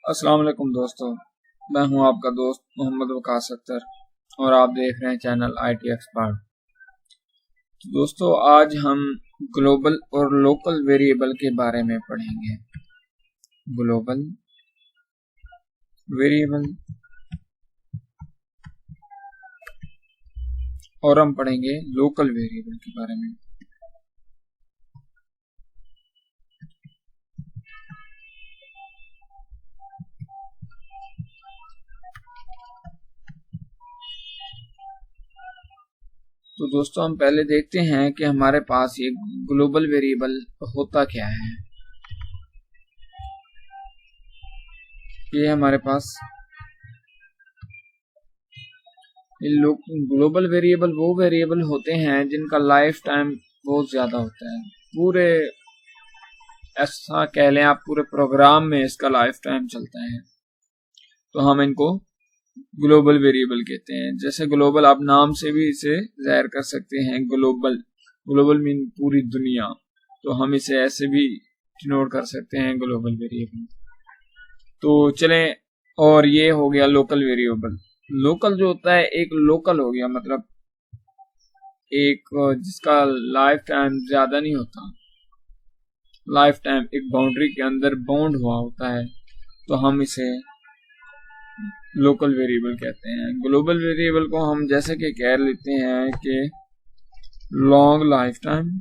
अस्सलाम वालेकुम दोस्तों, मैं हूं आपका दोस्त मोहम्मद वकास अख्तर और आप देख रहे हैं चैनल IT एक्सपर्ट। तो दोस्तों, आज हम ग्लोबल और लोकल वेरिएबल के बारे में पढ़ेंगे। ग्लोबल वेरिएबल और हम पढ़ेंगे लोकल वेरिएबल के बारे में। तो दोस्तों, हम पहले देखते हैं कि हमारे पास ये ग्लोबल वेरिएबल होता क्या है। ये हमारे पास ग्लोबल वेरिएबल वो वेरिएबल होते हैं जिनका लाइफ टाइम बहुत ज्यादा होता है। पूरे ऐसा कह लें आप, पूरे प्रोग्राम में इसका लाइफ टाइम चलता है, तो हम इनको ग्लोबल वेरिएबल कहते हैं। जैसे ग्लोबल, आप नाम से भी इसे जाहिर कर सकते हैं। ग्लोबल ग्लोबल मीन पूरी दुनिया, तो हम इसे ऐसे भी डिनोट कर सकते हैं, ग्लोबल वेरिएबल। तो चलें, और ये हो गया लोकल वेरिएबल। लोकल जो होता है, एक लोकल हो गया, मतलब एक जिसका लाइफ टाइम ज्यादा नहीं होता, लाइफ टाइम एक बाउंड्री के अंदर बाउंड हुआ होता है, तो हम इसे लोकल वेरिएबल कहते हैं। ग्लोबल वेरिएबल को हम जैसे कि कह लेते हैं कि लॉन्ग लाइफ टाइम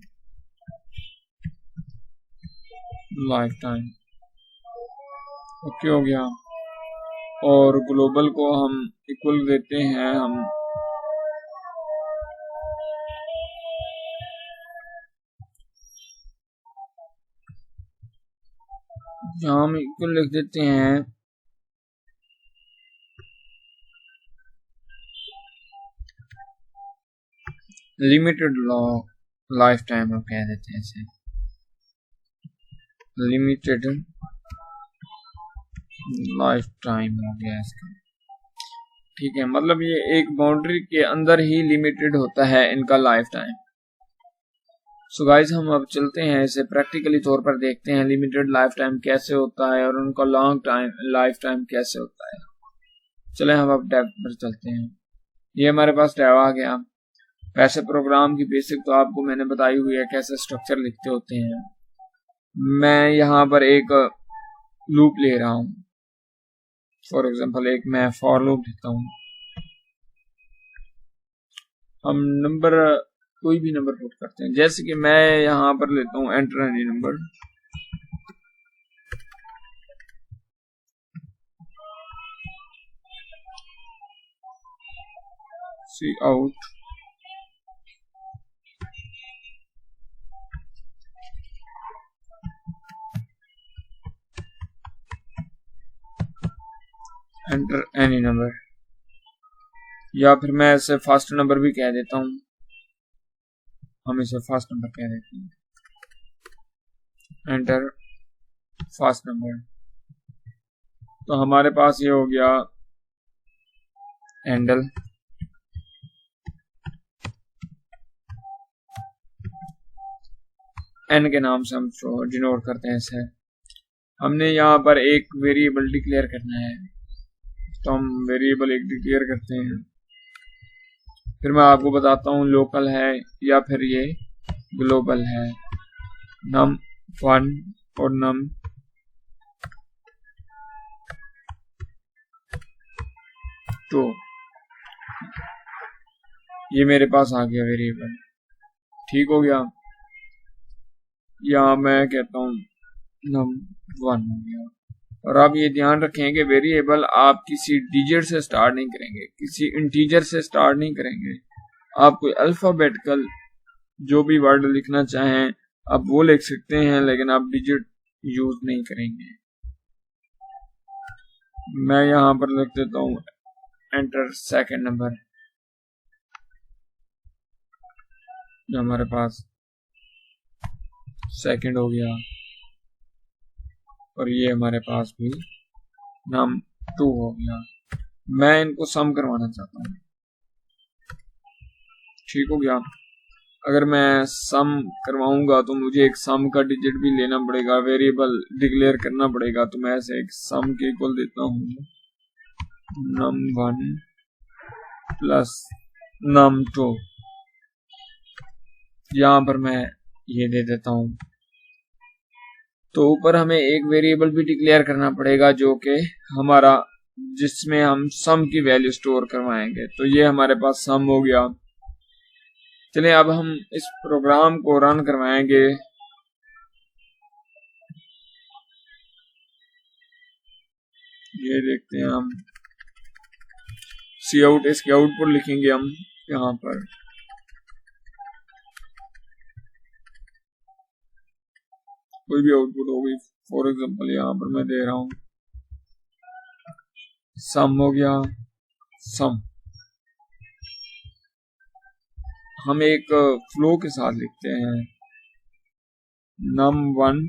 ओके हो गया। और ग्लोबल को हम इक्वल देते हैं, हम इक्वल लिख देते हैं लिमिटेड लाइफ टाइम, हम कह देते हैं इसे लिमिटेड लाइफ टाइम हो गया इसका। ठीक है, मतलब ये एक बाउंड्री के अंदर ही लिमिटेड होता है इनका लाइफ टाइम। सो गाइस, हम अब चलते हैं, इसे प्रैक्टिकली तौर पर देखते हैं लिमिटेड लाइफ टाइम कैसे होता है और उनका लॉन्ग टाइम लाइफ टाइम कैसे होता है। चले हम अब टैब पर चलते हैं। ये हमारे पास टैब आ गया। वैसे प्रोग्राम की बेसिक तो आपको मैंने बताई हुई है, कैसे स्ट्रक्चर लिखते होते हैं। मैं यहाँ पर एक लूप ले रहा हूँ, फॉर एग्जाम्पल एक मैं फॉर लूप लिखता हूँ। हम नंबर, कोई भी नंबर पुट करते हैं, जैसे कि मैं यहाँ पर लेता हूँ एंटर एनी नंबर। सी आउट एंटर एनी नंबर, या फिर मैं इसे फर्स्ट नंबर भी कह देता हूँ। हम इसे फर्स्ट नंबर कह देते हैं, एंटर फर्स्ट नंबर। तो हमारे पास ये हो गया हैंडल। एन के नाम से हम डिनोट करते हैं इसे। हमने यहाँ पर एक वेरिएबल डिक्लेयर करना है, तो हम वेरिएबल एक डिक्लेयर करते हैं। फिर मैं आपको बताता हूँ लोकल है या फिर ये ग्लोबल है। num1 और num2, ये मेरे पास आ गया वेरिएबल। ठीक हो गया। या मैं कहता हूँ num1 हो गया। और आप ये ध्यान रखें कि वेरिएबल आप किसी डिजिट से स्टार्ट नहीं करेंगे, किसी इंटीजर से स्टार्ट नहीं करेंगे। आप कोई अल्फाबेटिकल जो भी वर्ड लिखना चाहें आप वो लिख सकते हैं, लेकिन आप डिजिट यूज नहीं करेंगे। मैं यहाँ पर लिख देता हूँ एंटर सेकंड नंबर। हमारे पास सेकंड हो गया, और ये हमारे पास भी num2 हो गया। मैं इनको सम करवाना चाहता हूँ। ठीक हो गया। अगर मैं सम करवाऊंगा तो मुझे एक सम का डिजिट भी लेना पड़ेगा, वेरिएबल डिक्लेयर करना पड़ेगा। तो मैं ऐसे एक सम के इक्वल देता हूँ num1 प्लस num2, यहाँ पर मैं ये दे देता हूँ। तो ऊपर हमें एक वेरिएबल भी डिक्लेयर करना पड़ेगा जो कि हमारा, जिसमें हम सम की वैल्यू स्टोर करवाएंगे। तो ये हमारे पास सम हो गया। चलिए अब हम इस प्रोग्राम को रन करवाएंगे। ये देखते हैं हम सी आउट, इसके आउटपुट लिखेंगे हम यहाँ पर। कोई भी आउटपुट होगी, फॉर एग्जांपल यहाँ पर मैं दे रहा हूँ सम हो गया सम। हम एक फ्लो के साथ लिखते हैं num1,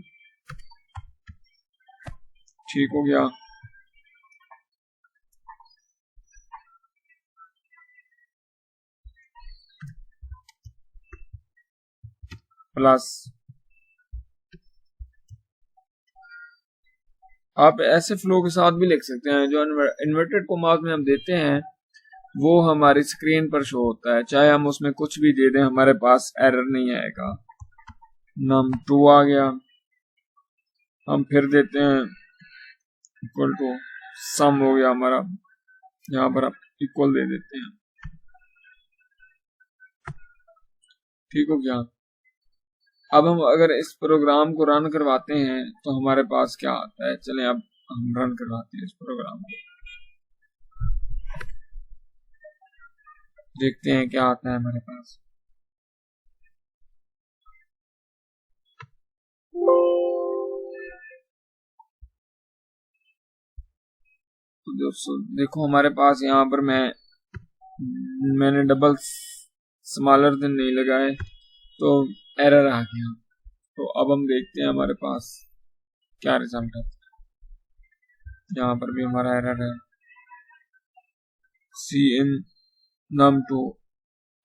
ठीक हो गया। प्लस आप ऐसे फ्लो के साथ भी लिख सकते हैं। जो इन्वर्टेड कॉमास में हम देते हैं वो हमारी स्क्रीन पर शो होता है, चाहे हम उसमें कुछ भी दे दें हमारे पास एरर नहीं आएगा। num2 आ गया, हम फिर देते हैं इक्वल टू सम हो गया हमारा, यहाँ पर आप इक्वल दे देते हैं, ठीक हो गया। अब हम अगर इस प्रोग्राम को रन करवाते हैं तो हमारे पास क्या आता है, चलें अब हम रन करवाते हैं इस प्रोग्राम को, देखते हैं क्या आता है हमारे पास। तो दोस्तों देखो हमारे पास यहाँ पर मैंने डबल स्मॉलर देन नहीं लगाए तो एरर आ गया। तो अब हम देखते हैं हमारे पास क्या रिजल्ट है। यहाँ पर भी हमारा एरर है सी इन num2।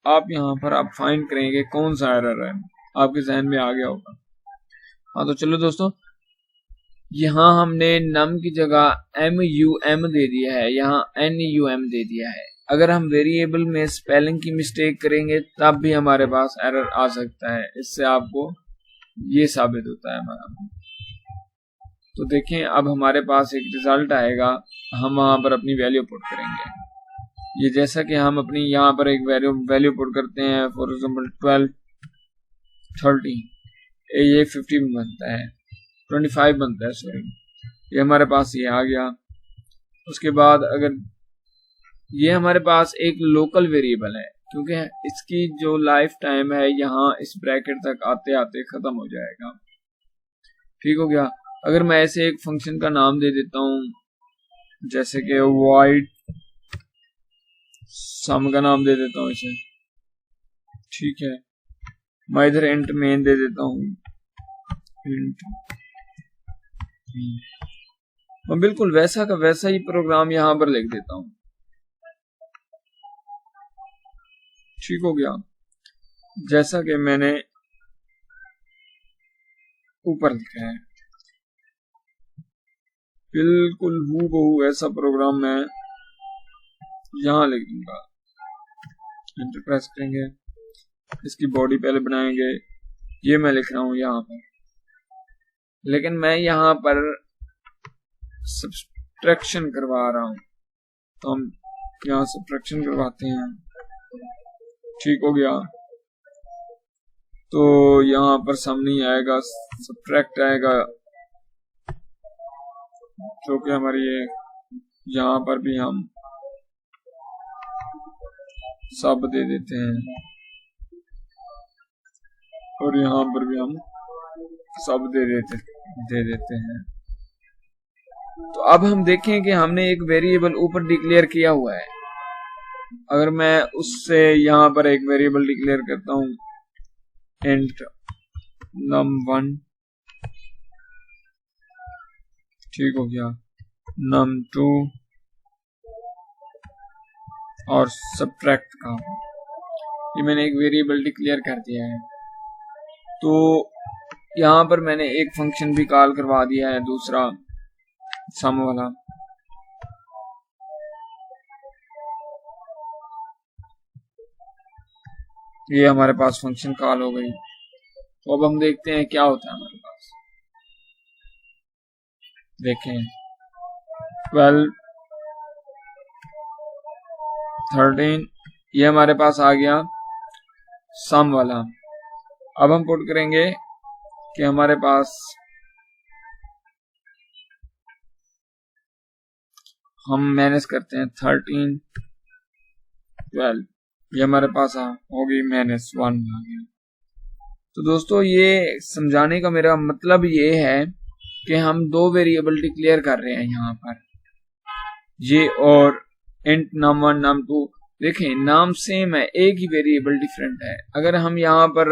आप यहाँ पर आप फाइंड करेंगे कौन सा एरर है, आपके जहन में आ गया होगा। हाँ तो चलो दोस्तों, यहाँ हमने num की जगह MUM दे दिया है, यहाँ NUM दे दिया है। अगर हम वेरिएबल में स्पेलिंग की मिस्टेक करेंगे तब भी हमारे पास एरर आ सकता है। इससे आपको ये साबित होता है हमारा। तो देखें अब हमारे पास एक रिजल्ट आएगा, हम वहां पर अपनी वैल्यू पुट करेंगे। ये जैसा कि हम अपनी यहाँ पर एक वैल्यू पुट करते हैं, फॉर एग्जांपल 12, 30, ये 50 में बनता है, 25 बनता है, सॉरी, ये हमारे पास ये आ गया। उसके बाद अगर ये हमारे पास एक लोकल वेरिएबल है, क्योंकि इसकी जो लाइफ टाइम है यहाँ इस ब्रैकेट तक आते आते खत्म हो जाएगा, ठीक हो गया। अगर मैं ऐसे एक फंक्शन का नाम दे देता हूँ जैसे कि void सम का नाम दे देता हूँ इसे, ठीक है। मैं इधर इंट मेन दे देता हूँ, इंट, मैं बिल्कुल वैसा का वैसा ही प्रोग्राम यहाँ पर लिख देता हूँ, ठीक हो गया, जैसा कि मैंने ऊपर लिखा है। बिल्कुल हूबहू ऐसा प्रोग्राम मैं यहाँ लिख दूंगा। एंटर प्रेस करेंगे, इसकी बॉडी पहले बनाएंगे, ये मैं लिख रहा हूँ यहाँ पर, लेकिन मैं यहाँ पर सब्ट्रैक्शन करवा रहा हूँ। तो हम यहाँ सब्ट्रैक्शन करवाते हैं, ठीक हो गया। तो यहाँ पर सम नहीं आएगा, सब्ट्रैक्ट आएगा, जो कि हमारी ये यहाँ पर भी हम सब दे देते हैं और यहाँ पर भी हम सब दे देते हैं। तो अब हम देखें कि हमने एक वेरिएबल ऊपर डिक्लेयर किया हुआ है। अगर मैं उससे यहाँ पर एक वेरिएबल डिक्लेयर करता हूँ इंट num1, ठीक हो गया, num2 और सब्ट्रैक्ट का, ये मैंने एक वेरिएबल डिक्लेयर कर दिया है। तो यहाँ पर मैंने एक फंक्शन भी कॉल करवा दिया है, दूसरा सम वाला। ये हमारे पास फंक्शन कॉल हो गई। तो अब हम देखते हैं क्या होता है हमारे पास। देखें 12 13 ये हमारे पास आ गया सम वाला। अब हम पुट करेंगे कि हमारे पास हम मैनेज करते हैं 13 12 ये हमारे पास होगी -1 आ गया। तो दोस्तों ये समझाने का मेरा मतलब ये है कि हम दो वेरिएबल डिक्लेयर कर रहे हैं यहाँ पर, ये और इंट num1 num2। देखें नाम सेम है, एक ही वेरिएबल डिफरेंट है। अगर हम यहाँ पर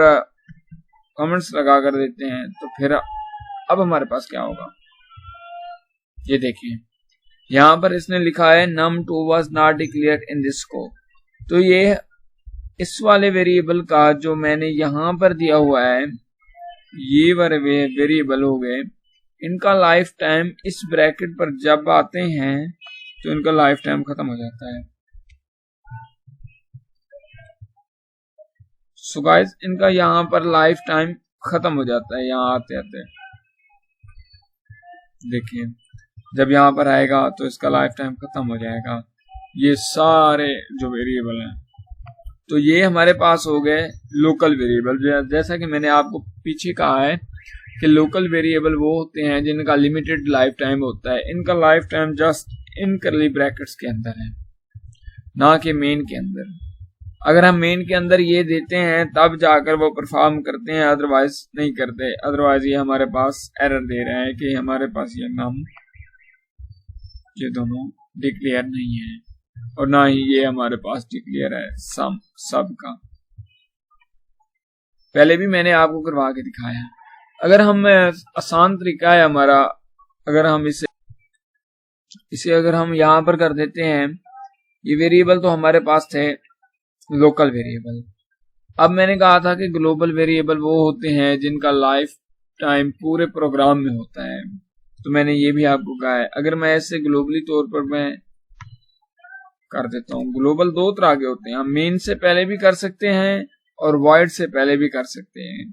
कमेंट्स लगा कर देते हैं तो फिर अब हमारे पास क्या होगा, ये देखें यहाँ पर इसने लिखा है num2 was not declared in this scope। तो ये इस वाले वेरिएबल का जो मैंने यहाँ पर दिया हुआ है, ये वाले वेरिएबल हो गए, इनका लाइफ टाइम इस ब्रैकेट पर जब आते हैं तो इनका लाइफ टाइम खत्म हो जाता है। सो गाइस इनका यहाँ पर लाइफ टाइम खत्म हो जाता है यहाँ आते आते। देखिए जब यहाँ पर आएगा तो इसका लाइफ टाइम खत्म हो जाएगा। ये सारे जो वेरिएबल हैं, तो ये हमारे पास हो गए लोकल वेरिएबल। जैसा कि मैंने आपको पीछे कहा है कि लोकल वेरिएबल वो होते हैं जिनका लिमिटेड लाइफ टाइम होता है। इनका लाइफ टाइम जस्ट इन करली ब्रैकेट्स के अंदर है, ना कि मेन के अंदर। अगर हम मेन के अंदर ये देते हैं तब जाकर वो परफॉर्म करते हैं, अदरवाइज नहीं करते। अदरवाइज ये हमारे पास एरर दे रहा है कि हमारे पास ये नाम ये दोनों डिक्लेयर नहीं है, और ना ही ये हमारे पास डिक्लेयर है सम सब का। पहले भी मैंने आपको करवा के दिखाया। अगर हम आसान तरीका है हमारा, अगर हम इसे अगर हम यहाँ पर कर देते हैं, ये वेरिएबल तो हमारे पास थे लोकल वेरिएबल। अब मैंने कहा था कि ग्लोबल वेरिएबल वो होते हैं जिनका लाइफ टाइम पूरे प्रोग्राम में होता है। तो मैंने ये भी आपको कहा है। अगर मैं ऐसे ग्लोबली तौर पर मैं कर देता हूँ, ग्लोबल दो तरह के होते हैं, हम मेन से पहले भी कर सकते हैं और वॉइड से पहले भी कर सकते हैं।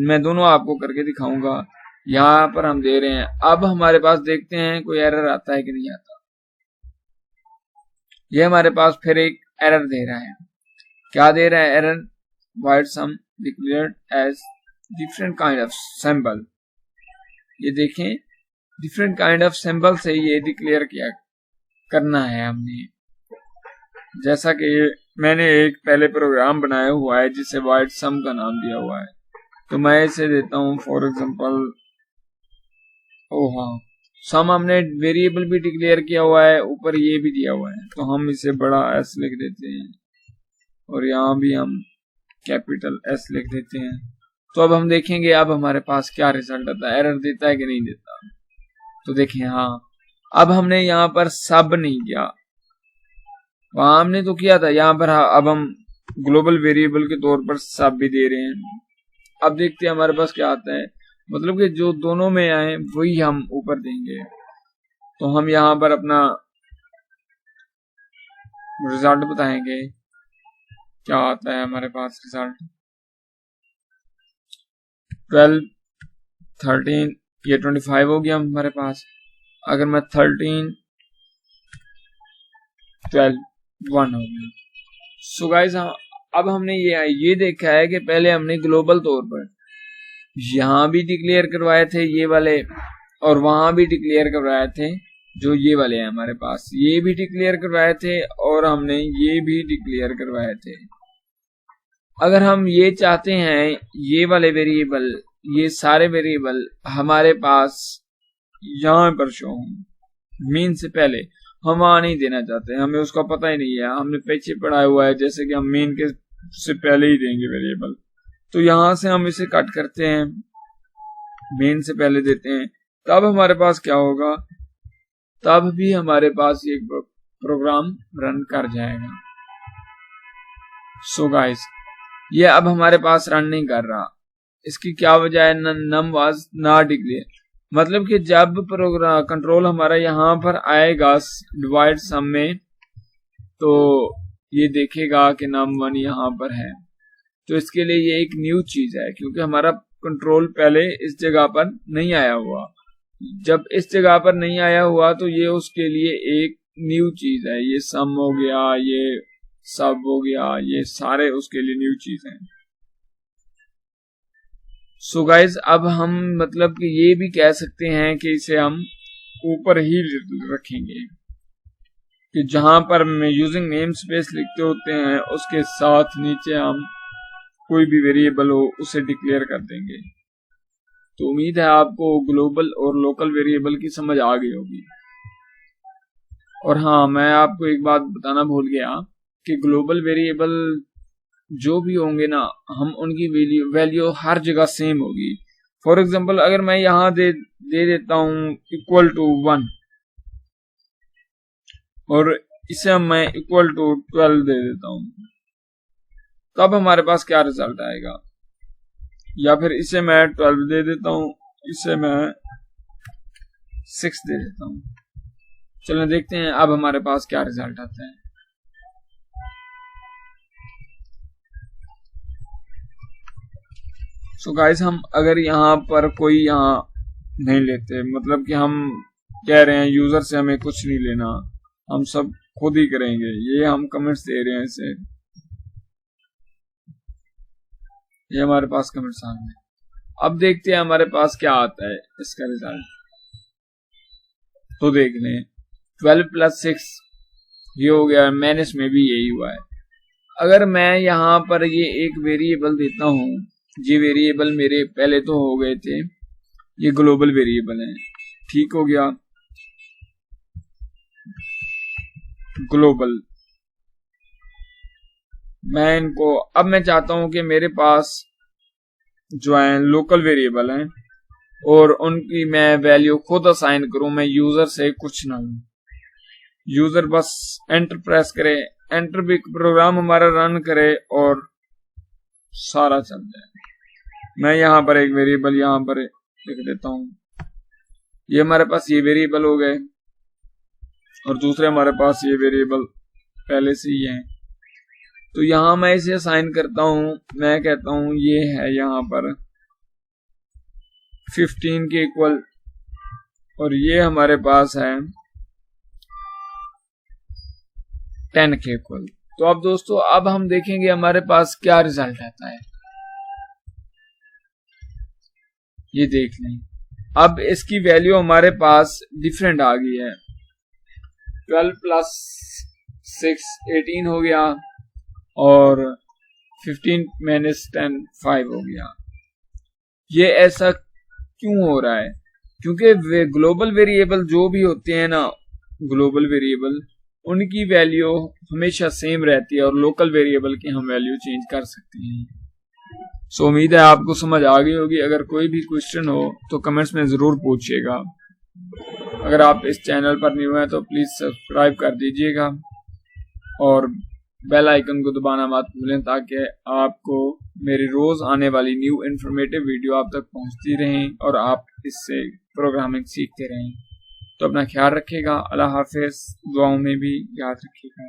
मैं दोनों आपको करके दिखाऊंगा। यहाँ पर हम दे रहे हैं। अब हमारे पास देखते हैं कोई एरर आता है कि नहीं आता। ये हमारे पास फिर एक एरर दे रहा है। क्या दे रहा है error? void sum declared as different kind of symbol। ये देखें डिफरेंट काइंड ऑफ सिंबल से ये डिक्लेयर किया करना है हमने। जैसा कि मैंने एक पहले प्रोग्राम बनाया हुआ है जिसे void sum का नाम दिया हुआ है, तो मैं इसे देता हूं फॉर एग्जांपल। हाँ, सम हमने वेरिएबल भी डिक्लेयर किया हुआ है, ऊपर ये भी दिया हुआ है, तो हम इसे बड़ा S लिख देते हैं और यहाँ भी हम कैपिटल S लिख देते हैं। तो अब हम देखेंगे अब हमारे पास क्या रिजल्ट आता है, एरर देता है कि नहीं देता। तो देखें हाँ, अब हमने यहाँ पर सब नहीं किया, वहां हमने तो किया था, यहाँ पर अब हम ग्लोबल वेरिएबल के तौर पर सब भी दे रहे हैं। अब देखते हैं हमारे पास क्या आता है, मतलब कि जो दोनों में आए वही हम ऊपर देंगे। तो हम यहाँ पर अपना रिजल्ट बताएंगे क्या आता है हमारे पास रिजल्ट। 12 13 ये 25 हो गया हमारे पास। अगर मैं 13 12 1 हो गया। सो गाइस अब हमने ये देखा है कि पहले हमने ग्लोबल तौर पर यहाँ भी डिक्लेयर करवाए थे ये वाले, और वहां भी डिक्लेयर करवाए थे जो ये वाले हैं हमारे पास, ये भी डिक्लेयर करवाए थे और हमने ये भी डिक्लेयर करवाए थे। अगर हम ये चाहते हैं ये वाले वेरिएबल, ये सारे वेरिएबल हमारे पास यहाँ पर शो हों मीन से पहले, हम वहां नहीं देना चाहते, हमें उसका पता ही नहीं है, हमने पीछे पढ़ाया हुआ है जैसे कि हम मेन के से पहले ही देंगे वेरिएबल। तो यहां से हम इसे कट करते हैं, मेन से पहले देते हैं, तब हमारे पास क्या होगा, तब भी हमारे पास ये प्रोग्राम रन कर जाएगा। सो गाइस, ये अब हमारे पास रन नहीं कर रहा। इसकी क्या वजह है? नम वाज नॉट डिक्लेयर, मतलब कि जब प्रोग्राम कंट्रोल हमारा यहाँ पर आएगा डिवाइड सम में, तो ये देखेगा कि num1 यहाँ पर है। तो इसके लिए ये एक न्यू चीज है, क्योंकि हमारा कंट्रोल पहले इस जगह पर नहीं आया हुआ। जब इस जगह पर नहीं आया हुआ तो ये उसके लिए एक न्यू चीज है। ये सम हो गया, ये सब हो गया, ये सारे उसके लिए न्यू चीज हैं। सो गाइज, अब हम मतलब कि ये भी कह सकते हैं कि इसे हम ऊपर ही रखेंगे, कि जहां पर यूजिंग नेम स्पेस लिखते होते हैं उसके साथ नीचे हम कोई भी वेरिएबल हो उसे डिक्लेयर कर देंगे। तो उम्मीद है आपको ग्लोबल और लोकल वेरिएबल की समझ आ गई होगी। और हाँ, मैं आपको एक बात बताना भूल गया कि ग्लोबल वेरिएबल जो भी होंगे ना, हम उनकी वैल्यू हर जगह सेम होगी। फॉर एग्जांपल, अगर मैं यहाँ दे देता हूँ इक्वल टू 1 और इसे मैं इक्वल टू 12 दे देता हूँ, तब हमारे पास क्या रिजल्ट आएगा? या फिर इसे मैं 12 दे देता हूँ, इसे मैं 6 दे देता हूँ। चलो देखते हैं अब हमारे पास क्या रिजल्ट आता है। सो गाइस, हम अगर यहाँ पर कोई यहाँ नहीं लेते, मतलब कि हम कह रहे हैं यूजर से हमें कुछ नहीं लेना, हम सब खुद ही करेंगे, ये हम कमेंट्स दे रहे हैं इसे, ये हमारे पास कमेंट सामने। अब देखते हैं हमारे पास क्या आता है इसका रिजल्ट। तो देख लें, 12 + 6 ये हो गया, माइनस में भी यही हुआ है। अगर मैं यहाँ पर ये एक वेरिएबल देता हूँ, ये वेरिएबल मेरे पहले तो हो गए थे, ये ग्लोबल वेरिएबल है, ठीक हो गया ग्लोबल। मैं इनको, अब मैं चाहता हूं कि मेरे पास जो है लोकल वेरिएबल हैं और उनकी मैं वैल्यू खुद असाइन करूं, मैं यूजर से कुछ ना लूं। यूजर बस एंटर प्रेस करे, एंटर भी प्रोग्राम हमारा रन करे और सारा चल जाए। मैं यहाँ पर एक वेरिएबल यहाँ पर लिख देता हूं, ये हमारे पास ये वेरिएबल हो गए और दूसरे हमारे पास ये वेरिएबल पहले से ही है। तो यहां मैं इसे असाइन करता हूं, मैं कहता हूं ये है यहाँ पर 15 के इक्वल और ये हमारे पास है 10 के इक्वल। तो अब दोस्तों, अब हम देखेंगे हमारे पास क्या रिजल्ट आता है। ये देख लें, अब इसकी वैल्यू हमारे पास डिफरेंट आ गई है। 12 + 6 18 हो गया और 15 - 10 5 हो गया। ये ऐसा क्यों हो रहा है? क्योंकि ग्लोबल वेरिएबल जो भी होते हैं ना, ग्लोबल वेरिएबल, उनकी वैल्यू हमेशा सेम रहती है और लोकल वेरिएबल की हम वैल्यू चेंज कर सकते हैं। सो उम्मीद है आपको समझ आ गई होगी। अगर कोई भी क्वेश्चन हो तो कमेंट्स में जरूर पूछिएगा। अगर आप इस चैनल पर न्यू हैं तो प्लीज सब्सक्राइब कर दीजिएगा और बेल आइकन को दबाना मत भूलें, ताकि आपको मेरी रोज आने वाली न्यू इन्फॉर्मेटिव वीडियो आप तक पहुंचती रहें और आप इससे प्रोग्रामिंग सीखते रहें। तो अपना ख्याल रखिएगा। अल्लाह हाफिज। दुआओं में भी याद रखिएगा।